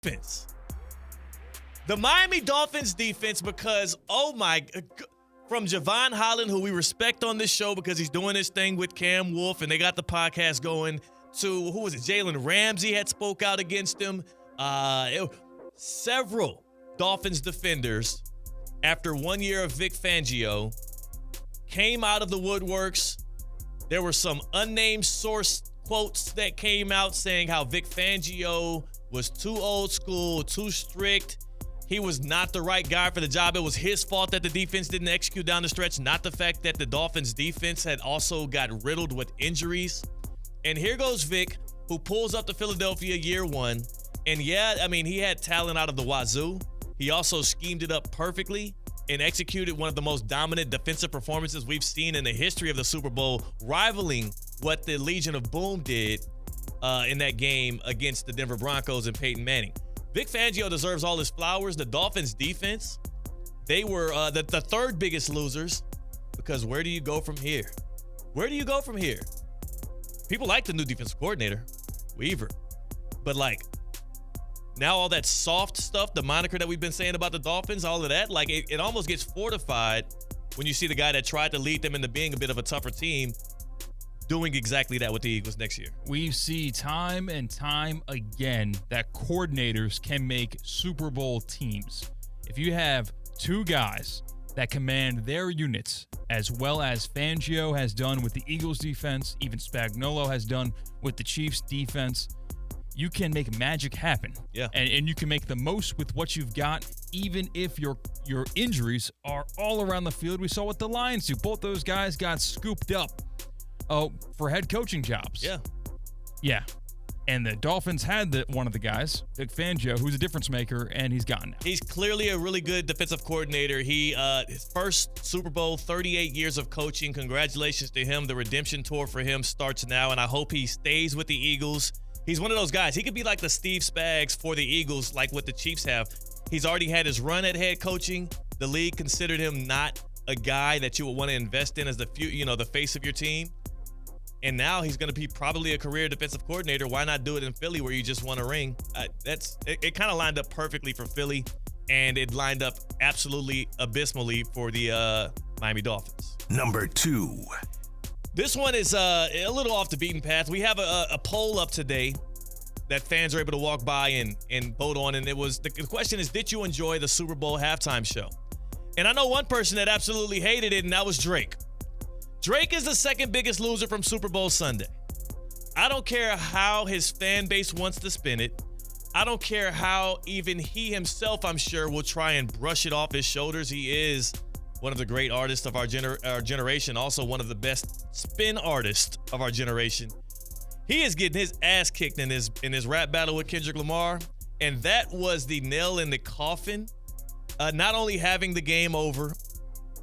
defense. The Miami Dolphins defense, because, from Javon Holland, who we respect on this show because he's doing his thing with Cam Wolf, and they got the podcast going, to, who was it, Jalen Ramsey had spoke out against him. Several Dolphins defenders, after 1 year of Vic Fangio, came out of the woodworks. There were some unnamed source quotes that came out saying how Vic Fangio was too old school, too strict. He was not the right guy for the job. It was his fault that the defense didn't execute down the stretch, not the fact that the Dolphins defense had also got riddled with injuries. And here goes Vic, who pulls up to Philadelphia year one. And he had talent out of the wazoo. He also schemed it up perfectly and executed one of the most dominant defensive performances we've seen in the history of the Super Bowl, rivaling what the Legion of Boom did in that game against the Denver Broncos and Peyton Manning. Vic Fangio deserves all his flowers. The Dolphins defense, they were the third biggest losers, because where do you go from here? Where do you go from here? People like the new defensive coordinator, Weaver. But now all that soft stuff, the moniker that we've been saying about the Dolphins, all of that, it almost gets fortified when you see the guy that tried to lead them into being a bit of a tougher team doing exactly that with the Eagles next year. We see time and time again that coordinators can make Super Bowl teams. If you have two guys that command their units as well as Fangio has done with the Eagles defense, even Spagnuolo has done with the Chiefs defense, you can make magic happen. Yeah. And you can make the most with what you've got, even if your injuries are all around the field. We saw what the Lions do. Both those guys got scooped up for head coaching jobs. Yeah. And the Dolphins had one of the guys, Vic Fangio, who's a difference maker, and he's gone now. He's clearly a really good defensive coordinator. His first Super Bowl, 38 years of coaching. Congratulations to him. The redemption tour for him starts now, and I hope he stays with the Eagles. He's one of those guys. He could be like the Steve Spags for the Eagles, like what the Chiefs have. He's already had his run at head coaching. The league considered him not a guy that you would want to invest in as the face of your team. And now he's going to be probably a career defensive coordinator. Why not do it in Philly where you just won a ring? It kind of lined up perfectly for Philly, and it lined up absolutely abysmally for the Miami Dolphins. Number 2. This one is a little off the beaten path. We have a poll up today that fans are able to walk by and vote on, and the question is, did you enjoy the Super Bowl halftime show? And I know one person that absolutely hated it, and that was Drake. Drake is the second biggest loser from Super Bowl Sunday. I don't care how his fan base wants to spin it. I don't care how even he himself, I'm sure, will try and brush it off his shoulders. He is one of the great artists of our generation, also one of the best spin artists of our generation. He is getting his ass kicked in his rap battle with Kendrick Lamar, and that was the nail in the coffin. Not only having the game over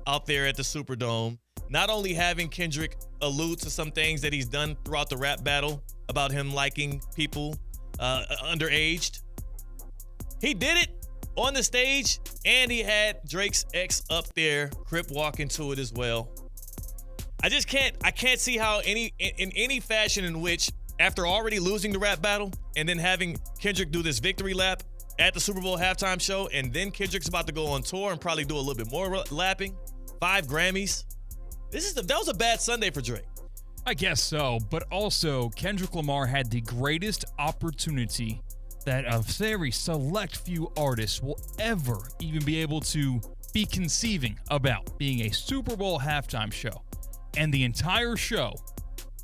out there at the Superdome, not only having Kendrick allude to some things that he's done throughout the rap battle about him liking people underaged. He did it on the stage, and he had Drake's ex up there crip walking to it as well. I can't see how in any fashion in which, after already losing the rap battle and then having Kendrick do this victory lap at the Super Bowl halftime show, and then Kendrick's about to go on tour and probably do a little bit more lapping, 5 Grammys. That was a bad Sunday for Drake. I guess so, but also Kendrick Lamar had the greatest opportunity that a very select few artists will ever even be able to be conceiving about, being a Super Bowl halftime show. And the entire show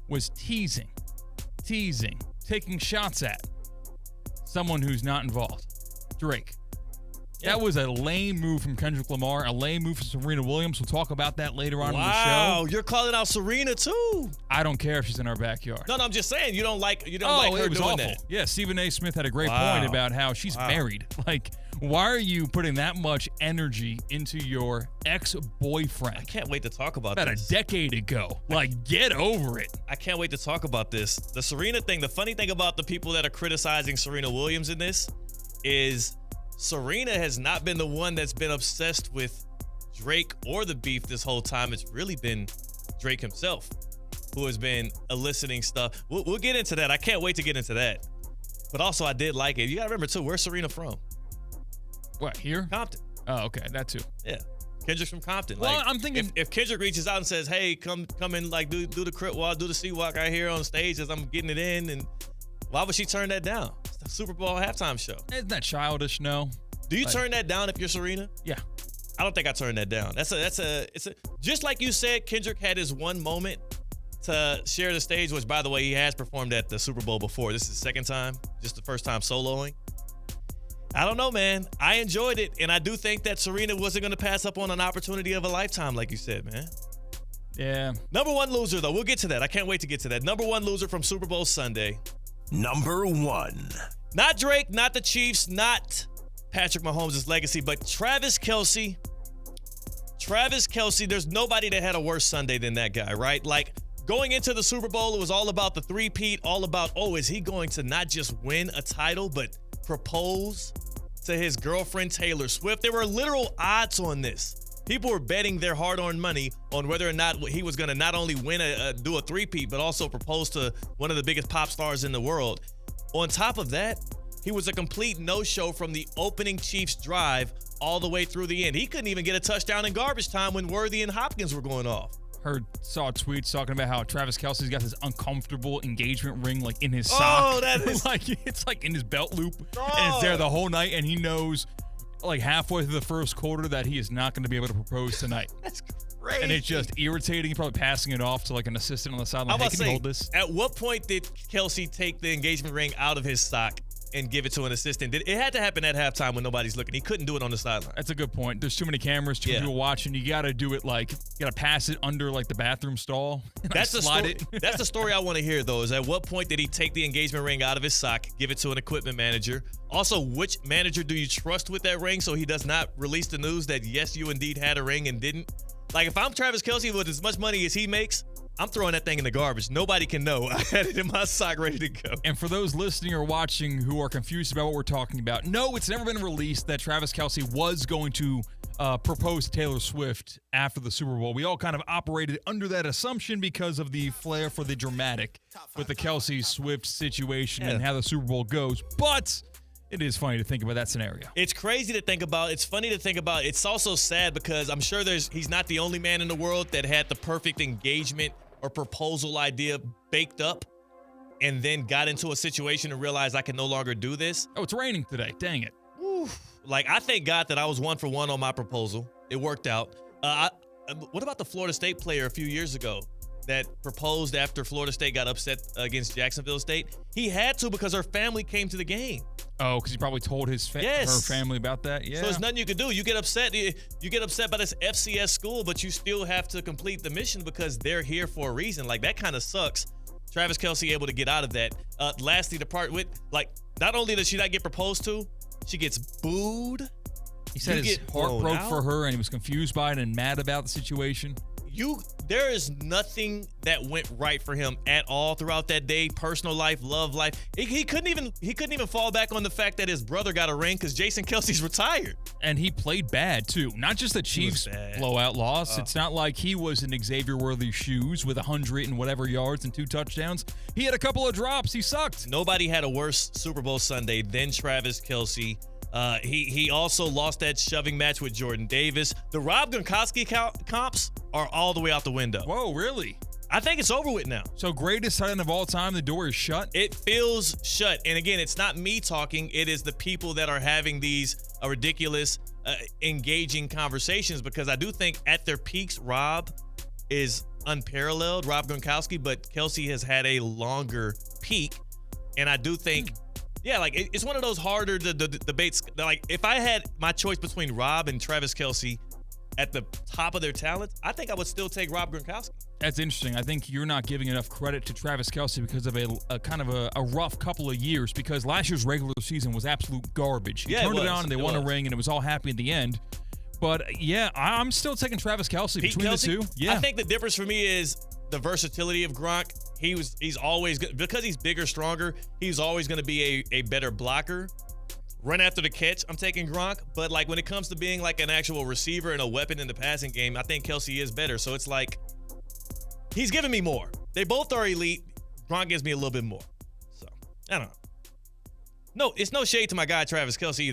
was teasing, taking shots at someone who's not involved. Drake. That was a lame move from Kendrick Lamar, a lame move from Serena Williams. We'll talk about that later on in the show. Wow, you're calling out Serena too. I don't care if she's in our backyard. No, I'm just saying you don't like her doing awful. that. Yeah, Stephen A. Smith had a great point about how she's married. Why are you putting that much energy into your ex-boyfriend? I can't wait to talk about this. About a decade ago. Get over it. I can't wait to talk about this. The Serena thing, the funny thing about the people that are criticizing Serena Williams in this is Serena has not been the one that's been obsessed with Drake or the beef this whole time. It's really been Drake himself who has been eliciting stuff. We'll get into that. I can't wait to get into that. But also, I did like it. You got to remember, too, where's Serena from? What, here? Compton. Oh, okay, that too. Yeah. Kendrick's from Compton. Well, like, I'm thinking if Kendrick reaches out and says, "Hey, come in, like do the crip walk, do the sea walk right here on stage as I'm getting it in," and why would she turn that down? It's the Super Bowl halftime show. Isn't that childish? No. Do you turn that down if you're Serena? Yeah. I don't think I turn that down. It's a just like you said, Kendrick had his one moment to share the stage, which by the way, he has performed at the Super Bowl before. This is his second time, just the first time soloing. I don't know, man. I enjoyed it, and I do think that Serena wasn't going to pass up on an opportunity of a lifetime, like you said, man. Yeah. Number one loser, though. We'll get to that. I can't wait to get to that. Number one loser from Super Bowl Sunday. Number one. Not Drake, not the Chiefs, not Patrick Mahomes' legacy, but Travis Kelce. Travis Kelce, there's nobody that had a worse Sunday than that guy, right? Like, going into the Super Bowl, it was all about the three-peat, all about, is he going to not just win a title, but propose to his girlfriend Taylor Swift? There were literal odds on this. People were betting their hard-earned money on whether or not he was going to not only win do a three-peat, but also propose to one of the biggest pop stars in the world. On top of that, he was a complete no-show from the opening Chiefs drive all the way through the end. He couldn't even get a touchdown in garbage time when Worthy and Hopkins were going off. Saw tweets talking about how Travis Kelce's got this uncomfortable engagement ring like in his sock. Oh, that is like it's like in his belt loop, and it's there the whole night, and he knows like halfway through the first quarter that he is not going to be able to propose tonight. That's crazy. And it's just irritating. Probably passing it off to like an assistant on the sideline. Hey, can you hold this? At what point did Kelce take the engagement ring out of his sock and give it to an assistant? It had to happen at halftime when nobody's looking. He couldn't do it on the sideline. That's a good point. There's too many cameras, too many people watching. You got to do it like, you got to pass it under like the bathroom stall. That's the story. That's the story I want to hear, though, is at what point did he take the engagement ring out of his sock, give it to an equipment manager? Also, which manager do you trust with that ring so he does not release the news that, yes, you indeed had a ring and didn't? Like, if I'm Travis Kelce with as much money as he makes, I'm throwing that thing in the garbage. Nobody can know. I had it in my sock ready to go. And for those listening or watching who are confused about what we're talking about, no, it's never been released that Travis Kelce was going to propose to Taylor Swift after the Super Bowl. We all kind of operated under that assumption because of the flair for the dramatic with the Kelce-Swift situation and how the Super Bowl goes. But it is funny to think about that scenario. It's crazy to think about. It's funny to think about. It's also sad because I'm sure he's not the only man in the world that had the perfect engagement or proposal idea baked up and then got into a situation and realized I can no longer do this. Oh, it's raining today. Dang it. Oof. Like, I thank God that I was 1 for 1 on my proposal. It worked out. What about the Florida State player a few years ago that proposed after Florida State got upset against Jacksonville State? He had to because her family came to the game. Oh, because he probably told her family about that. Yeah. So there's nothing you can do. You get upset. You get upset by this FCS school, but you still have to complete the mission because they're here for a reason. Like, that kind of sucks. Travis Kelce able to get out of that. Lastly, to part with, like, not only does she not get proposed to, she gets booed. He said his heart broke for her and he was confused by it and mad about the situation. There is nothing that went right for him at all throughout that day. Personal life, love life. He couldn't even fall back on the fact that his brother got a ring because Jason Kelce's retired. And he played bad too. Not just the Chiefs blowout loss. It's not like he was in Xavier Worthy's shoes with 100 and whatever yards and 2 touchdowns. He had a couple of drops. He sucked. Nobody had a worse Super Bowl Sunday than Travis Kelce. He also lost that shoving match with Jordan Davis. The Rob Gronkowski comps are all the way out the window. Whoa, really? I think it's over with now. So greatest tight end of all time, the door is shut? It feels shut. And again, it's not me talking. It is the people that are having these ridiculous, engaging conversations because I do think at their peaks, Rob is unparalleled, Rob Gronkowski, but Kelce has had a longer peak. And I do think... Yeah, like it's one of those harder debates. Like if I had my choice between Rob and Travis Kelce at the top of their talent, I think I would still take Rob Gronkowski. That's interesting. I think you're not giving enough credit to Travis Kelce because of a kind of a rough couple of years because last year's regular season was absolute garbage. He turned it on and they won a ring and it was all happy in the end. But yeah, I'm still taking Travis Kelce between the two. Yeah, I think the difference for me is the versatility of Gronk. He's always because he's bigger, stronger. He's always going to be a better blocker. Run after the catch, I'm taking Gronk. But like when it comes to being like an actual receiver and a weapon in the passing game, I think Kelce is better. So it's like he's giving me more. They both are elite. Gronk gives me a little bit more. So I don't know. No, it's no shade to my guy Travis Kelce either.